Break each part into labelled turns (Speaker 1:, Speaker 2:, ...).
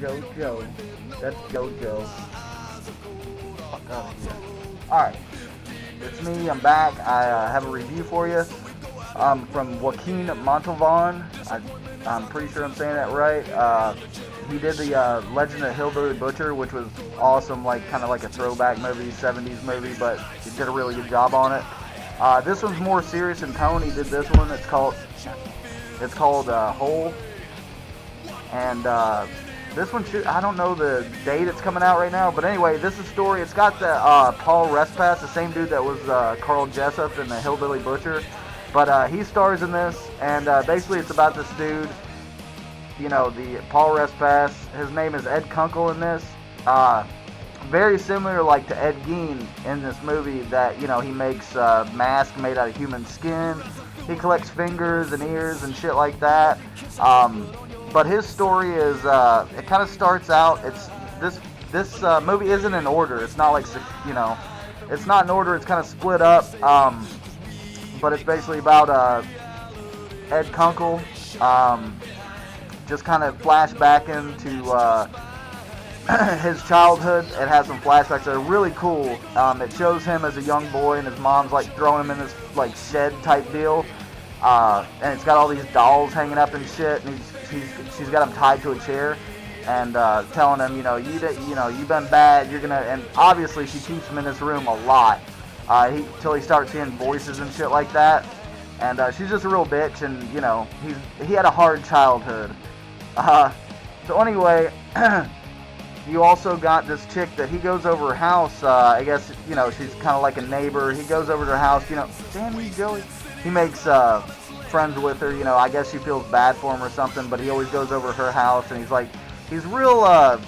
Speaker 1: JoJo. That's JoJo. Fuck out of here. Alright, it's me. I'm back. I have a review for you. From Joaquin Montalban. I'm pretty sure I'm saying that right. He did the Legend of Hillbilly Butcher, which was awesome, like kind of like a throwback movie, 70s movie, but he did a really good job on it. This one's more serious in tone. He did this one. It's called Hole, and this one I don't know the date it's coming out right now, but anyway, this is a story. It's got the Paul Respass, the same dude that was Carl Jessup in the Hillbilly Butcher. But he stars in this, and basically it's about this dude, the Paul Respass. His name is Ed Kunkel in this. Very similar like to Ed Gein in this movie that, he makes masks made out of human skin. He collects fingers and ears and shit like that. But his story is, it kind of starts out, this movie isn't in order. It's not like, it's not in order. It's kind of split up. But it's basically about Ed Kunkel, just kind of flash back into his childhood. It has some flashbacks that are really cool. It shows him as a young boy, and his mom's like throwing him in this like shed type deal, and it's got all these dolls hanging up and shit, and she's got him tied to a chair, and telling him, you've been bad. You're gonna, and obviously she keeps him in this room a lot. Till he starts hearing voices and shit like that, and she's just a real bitch, and he had a hard childhood. So anyway, you also got this chick that he goes over her house. I guess she's kind of like a neighbor. He goes over to her house. Damn you, Joey. He makes friends with her. I guess she feels bad for him or something, but he always goes over to her house, and he's real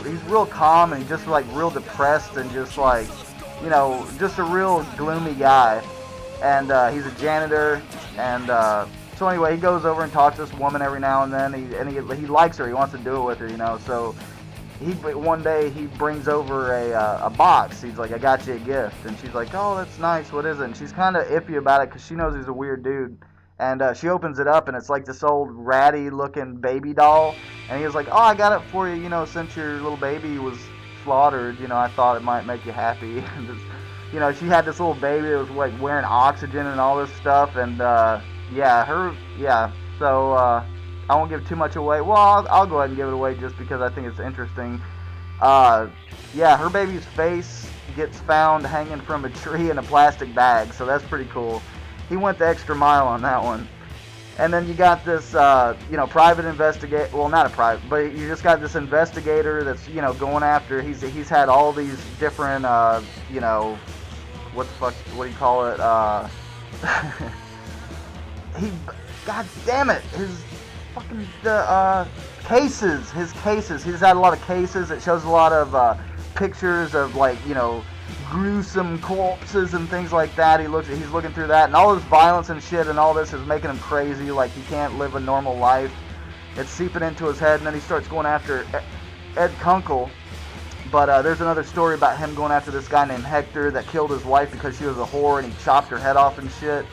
Speaker 1: he's real calm, and he's just like real depressed and just like. Just a real gloomy guy, and he's a janitor, and so anyway, he goes over and talks to this woman every now and then, and he likes her, he wants to do it with her, so one day he brings over a box. He's like, I got you a gift, and she's like, oh, that's nice, what is it? And she's kind of iffy about it, because she knows he's a weird dude, and she opens it up, and it's like this old ratty looking baby doll, and he was like, oh, I got it for you, since your little baby was slaughtered, I thought it might make you happy. She had this little baby that was like wearing oxygen and all this stuff, and so I won't give too much away. Well, I'll go ahead and give it away just because I think it's interesting. Her baby's face gets found hanging from a tree in a plastic bag, so that's pretty cool. He went the extra mile on that one. And then you got this, private investigator. Well, not a private, but you just got this investigator that's, going after. He's had all these different, what do you call it? God damn it, his fucking cases. His cases. He's had a lot of cases. It shows a lot of pictures of gruesome corpses and things like that. He's looking through that, and all this violence and shit and all this is making him crazy. Like he can't live a normal life. It's seeping into his head, and then he starts going after Ed Kunkel. But there's another story about him going after this guy named Hector that killed his wife because she was a whore, and he chopped her head off and shit.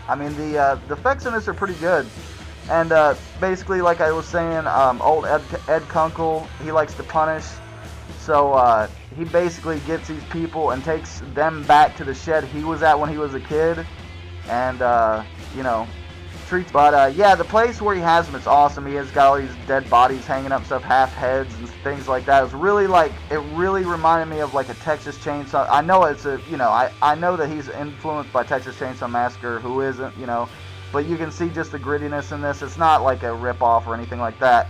Speaker 1: I mean, the effects in this are pretty good. And basically, like I was saying, old Ed Kunkel, he likes to punish. So he basically gets these people and takes them back to the shed he was at when he was a kid, and treats. But the place where he has them, it's awesome. He has got all these dead bodies hanging up, stuff, half heads and things like that. It really reminded me of like a Texas Chainsaw. I know I know that he's influenced by Texas Chainsaw Massacre. Who isn't, But you can see just the grittiness in this. It's not like a rip-off or anything like that.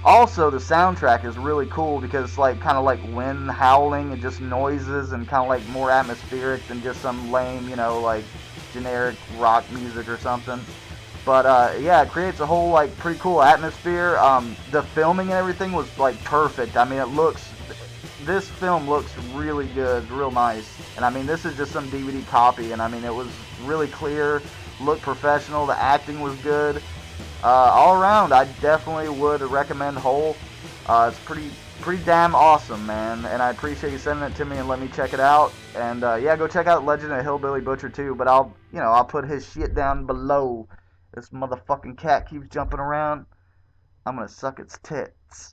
Speaker 1: Also, the soundtrack is really cool because it's kind of like wind howling and just noises and kind of like more atmospheric than just some lame, generic rock music or something. But it creates a whole pretty cool atmosphere. The filming and everything was perfect. I mean, this film looks really good, real nice. And I mean, this is just some DVD copy, and I mean, it was really clear, looked professional, the acting was good. All around, I definitely would recommend Hole. It's pretty damn awesome, man, and I appreciate you sending it to me and let me check it out. And go check out Legend of Hillbilly Butcher too. But I'll put his shit down below. This motherfucking cat keeps jumping around. I'm gonna suck its tits.